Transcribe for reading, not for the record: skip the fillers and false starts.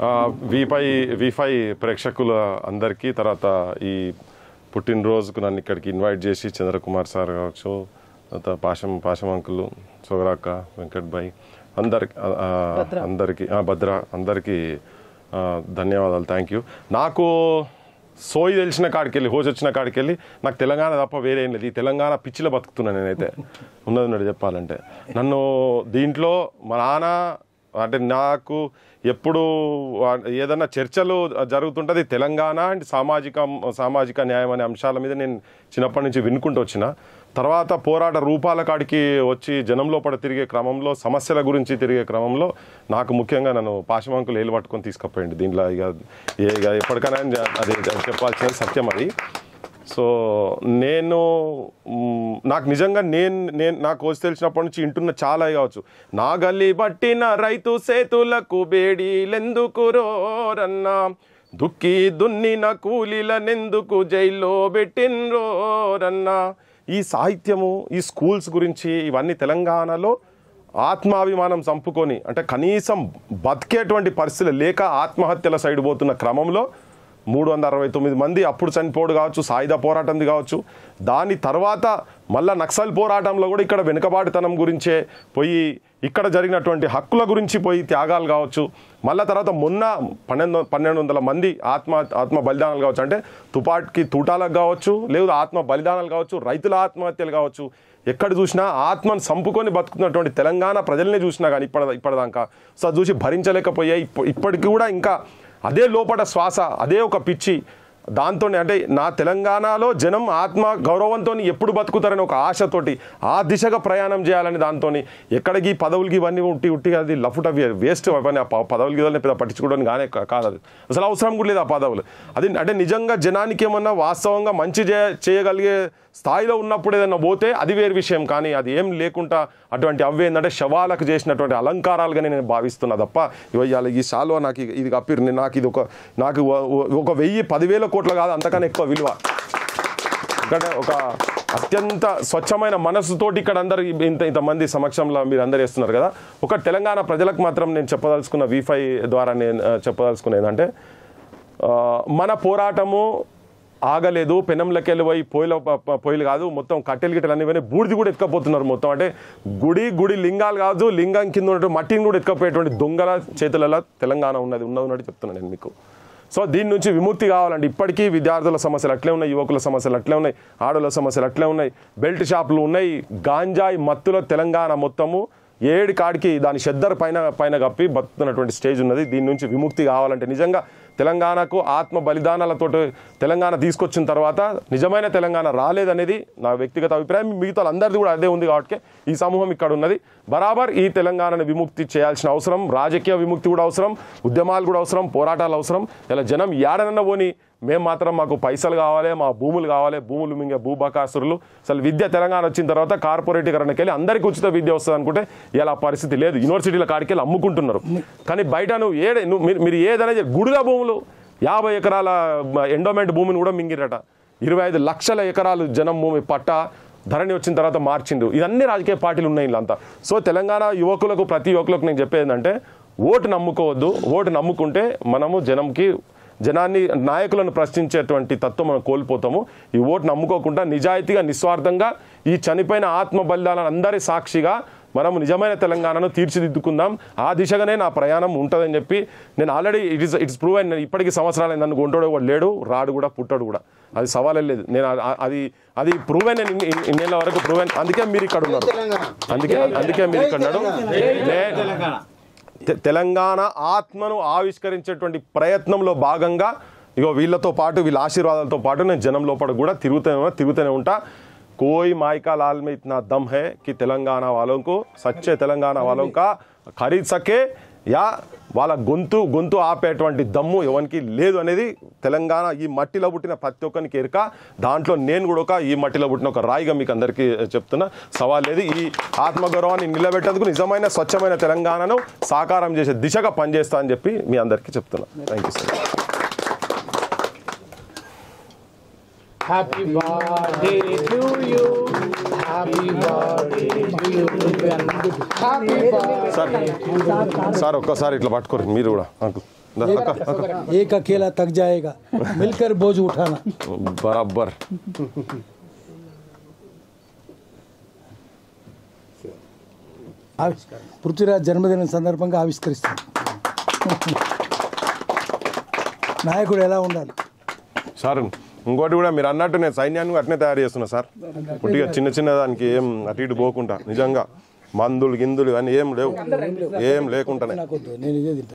వి5 ప్రేక్షకుల అందరికీ, తర్వాత ఈ పుట్టినరోజుకు నన్ను ఇక్కడికి ఇన్వైట్ చేసి చంద్రకుమార్ సార్ కావచ్చు, తర్వాత పాశం అంకులు, సోగరాక్క, వెంకట్ భాయ్ అందరికీ భద్ర అందరికీ ధన్యవాదాలు. Thank you. నాకు సోయి తెలిసిన కాడికెళ్ళి హోస్ వచ్చిన కాడికెళ్ళి నాకు తెలంగాణ తప్ప వేరే ఏం లేదు. ఈ తెలంగాణ పిచ్చిలో బతుకుతున్నాను నేనైతే, ఉన్నది చెప్పాలంటే. నన్ను దీంట్లో మా నాన్న అంటే నాకు ఎప్పుడు ఏదన్నా చర్చలు జరుగుతుంటుంది తెలంగాణ అండ్ సామాజిక న్యాయం అనే అంశాల మీద నేను చిన్నప్పటి నుంచి వినుకుంటూ వచ్చిన. తర్వాత పోరాట రూపాల కాడికి వచ్చి జనంలో తిరిగే క్రమంలో, సమస్యల గురించి తిరిగే క్రమంలో నాకు ముఖ్యంగా నన్ను పాశమంకులు ఏలు పట్టుకొని తీసుకుపోయింది దీంట్లో. ఇక ఎప్పటికైనా అది చెప్పాల్సిన సత్యం అది. సో నాకు నిజంగా నాకు వచ్చి తెలిసినప్పటి నుంచి ఇంటున్న చాలా కావచ్చు. నా గల్లి పట్టిన రైతు సేతులకు బేడీలెందుకు రోరన్నా, దుక్కి దున్నిన కూలీలనెందుకు జైల్లో పెట్టిన్రోరన్నా. ఈ సాహిత్యము, ఈ స్కూల్స్ గురించి ఇవన్నీ తెలంగాణలో ఆత్మాభిమానం చంపుకొని, అంటే కనీసం బతికేటువంటి పరిస్థితులు లేక ఆత్మహత్యల సైడ్ పోతున్న క్రమంలో 369 మంది అప్పుడు చనిపోవడం కావచ్చు, సాయుధ పోరాటంది కావచ్చు. దాని తర్వాత మళ్ళా నక్సల్ పోరాటంలో కూడా ఇక్కడ వెనుకబాటుతనం గురించే పోయి, ఇక్కడ జరిగినటువంటి హక్కుల గురించి పోయి త్యాగాలు కావచ్చు. మళ్ళా తర్వాత మొన్న 1200 మంది ఆత్మ బలిదానాలు కావచ్చు, అంటే తుపాకి తూటాలకు కావచ్చు, లేదా ఆత్మ బలిదానాలు కావచ్చు, రైతుల ఆత్మహత్యలు కావచ్చు. ఎక్కడ చూసినా ఆత్మను చంపుకొని బతుకుతున్నటువంటి తెలంగాణ ప్రజలనే చూసినా కానీ ఇప్పటిదాకా సో అది చూసి భరించలేకపోయాయి. ఇప్పటికి కూడా ఇంకా అదే లోపల శ్వాస, అదే ఒక పిచ్చి దాంతో, అంటే నా తెలంగాణలో జనం ఆత్మ గౌరవంతో ఎప్పుడు బతుకుతారని ఒక ఆశతోటి ఆ దిశగా ప్రయాణం చేయాలని దాంతో, ఎక్కడికి పదవులకి ఇవన్నీ ఉట్టి అది లఫుట వేస్ట్ అవన్నీ. ఆ పదవులకి ఇవన్నీ పెద్ద పట్టించుకోవడానికి కానీ కాదు, అది అసలు అవసరం కూడా లేదు ఆ పదవులు. అది అంటే నిజంగా జనానికి ఏమన్నా వాస్తవంగా మంచి చేయగలిగే స్థాయిలో ఉన్నప్పుడు ఏదన్నా పోతే అది వేరు విషయం. కానీ అది ఏం లేకుండా అటువంటి ఏంటంటే శవాలకు చేసినటువంటి అలంకారాలుగా నేను భావిస్తున్నా తప్ప, ఇవాళ ఈ శాలువా నాకు ఇది కప్పిరు, నాకు ఇది ఒక 10,000-10,000 కోట్లు కాదు, అంతకన్నా ఎక్కువ విలువ. ఎందుకంటే ఒక అత్యంత స్వచ్ఛమైన మనసుతోటి ఇక్కడ అందరు ఇంతమంది సమక్షంలో మీరు అందరు వేస్తున్నారు కదా. ఒక తెలంగాణ ప్రజలకు మాత్రం నేను చెప్పదలుచుకున్న వి5 ద్వారా నేను చెప్పదలుచుకున్న ఏంటంటే, మన పోరాటము ఆగలేదు. పెనంలకెళ్ళి పోయి పొయ్యిలు కాదు, మొత్తం కట్టెలు గిట్టెలు అన్నీ బూడిది కూడా ఎత్తుకపోతున్నారు మొత్తం. అంటే గుడి లింగాలు కాదు, లింగం కింద ఉన్నట్టు మట్టిని కూడా ఎత్తుకపోయేటువంటి దొంగల చేతులలో తెలంగాణ ఉన్నట్టు చెప్తున్నాను నేను మీకు. సో దీని నుంచి విముక్తి కావాలంటే ఇప్పటికీ విద్యార్థుల సమస్యలు అట్లే ఉన్నాయి, యువకుల సమస్యలు అట్లే ఉన్నాయి, ఆడవాళ్ళ సమస్యలు అట్లే ఉన్నాయి, బెల్ట్ షాపులు ఉన్నాయి. గాంజాయి మత్తులో తెలంగాణ మొత్తము 7 కాడికి దాని షెద్దర్ పైన కప్పి బతుకుతున్నటువంటి స్టేజ్ ఉన్నది. దీని నుంచి విముక్తి కావాలంటే నిజంగా తెలంగాణకు ఆత్మ బలిదానాలతో తెలంగాణ తీసుకొచ్చిన తర్వాత నిజమైన తెలంగాణ రాలేదనేది నా వ్యక్తిగత అభిప్రాయం. మిగతా అందరిది కూడా అదే ఉంది కాబట్టి ఈ సమూహం ఇక్కడ ఉన్నది. బరాబర్ ఈ తెలంగాణను విముక్తి చేయాల్సిన అవసరం, రాజకీయ విముక్తి కూడా అవసరం, ఉద్యమాలు కూడా అవసరం, పోరాటాలు అవసరం. ఇలా జనం ఏడనన్న పోని మేము మాత్రం మాకు పైసలు కావాలి, మా భూములు కావాలి, భూములు మింగే భూబకాసురులు. అసలు విద్య తెలంగాణ వచ్చిన తర్వాత కార్పొరేటీకరణకి వెళ్ళి అందరికీ ఉచిత విద్య వస్తుంది అనుకుంటే ఇలా పరిస్థితి లేదు. యూనివర్సిటీల కాడికి వెళ్ళి అమ్ముకుంటున్నారు. కానీ బయట మీరు ఏదైనా గుడిగా భూములు 50 ఎకరాల ఎండోమెంట్ భూమిని కూడా మింగిరట. 25 లక్షల ఎకరాలు జనం భూమి పట్టా ధరణి వచ్చిన తర్వాత మార్చిండు. ఇవన్నీ రాజకీయ పార్టీలు ఉన్నాయి ఇల్లంతా. సో తెలంగాణ యువకులకు, ప్రతి యువకులకు నేను చెప్పేది ఏంటంటే, ఓటు నమ్ముకోవద్దు. ఓటు నమ్ముకుంటే మనము జనాన్ని, నాయకులను ప్రశ్నించేటువంటి తత్వం మనం కోల్పోతాము. ఈ ఓటు నమ్ముకోకుండా నిజాయితీగా, నిస్వార్థంగా ఈ చనిపోయిన ఆత్మ బలిదానాలు అందరి సాక్షిగా మనము నిజమైన తెలంగాణను తీర్చిదిద్దుకుందాం. ఆ దిశగానే నా ప్రయాణం ఉంటుందని చెప్పి నేను ఆల్రెడీ ఇట్స్ ప్రూవెన్. నేను ఇప్పటికీ సంవత్సరాలు నన్ను కొంటాడు కూడా లేడు, రాడు కూడా, పుట్టాడు కూడా, అది సవాలే లేదు. నేను అది ప్రూవెన్, ఇన్నేళ్ళ వరకు ప్రూవెన్. అందుకే మీరు ఇక్కడ ఉన్నారు, అందుకే మీరు ఇక్కడ ఉన్నాడు. తెలంగాణ ఆత్మను ఆవిష్కరించేటువంటి ప్రయత్నంలో భాగంగా వీళ్ళతో పాటు, వీళ్ళ ఆశీర్వాదాలతో పాటు నేను జనం లోపల కూడా తిరుగుతూనే ఉంటా. कोई मायका लाल में इतना दम है कि तेलंगाना वालों को, सच्चे तेलंगाना वालों का खरीद सके या వాళ్ళ గొంతు ఆపేటువంటి దమ్ము ఎవరికి లేదు అనేది తెలంగాణ ఈ మట్టిలో పుట్టిన ప్రతి ఒక్కరికి ఎరుక. దాంట్లో నేను కూడా ఈ మట్టిలో పుట్టిన ఒక రాయిగా మీకు అందరికీ చెప్తున్నా. సవాల్ లేదు. ఈ ఆత్మగౌరవాన్ని నిలబెట్టేందుకు నిజమైన స్వచ్ఛమైన తెలంగాణను సాకారం చేసే దిశగా పనిచేస్తా అని చెప్పి మీ అందరికీ చెప్తున్నా. Thank you sir. Happy birthday to you. Happy birthday to you. Happy birthday. Sir ఒక్కసారి ఇట్లా పట్టుకోరు మీరు కూడా. एक अकेला थक जाएगा मिलकर बोझ उठाना బరాబర్ పృథ్వీరాజ్ జన్మదినం సందర్భంగా ఆవిష్కరిస్తాం నాయకుడు ఎలా ఉండాలి సార్ ఇంకోటి కూడా మీరు అన్నట్టు నేను సైన్యాన్ని అట్నే తయారు చేస్తున్నా సార్ పుట్టిగా చిన్న చిన్న దానికి ఏం అటు ఇటు పోకుండా నిజంగా మందులు గిందులు ఇవన్నీ ఏం లేవు ఏం లేకుండానే నాకొద్దు నేను ఇదే తింటా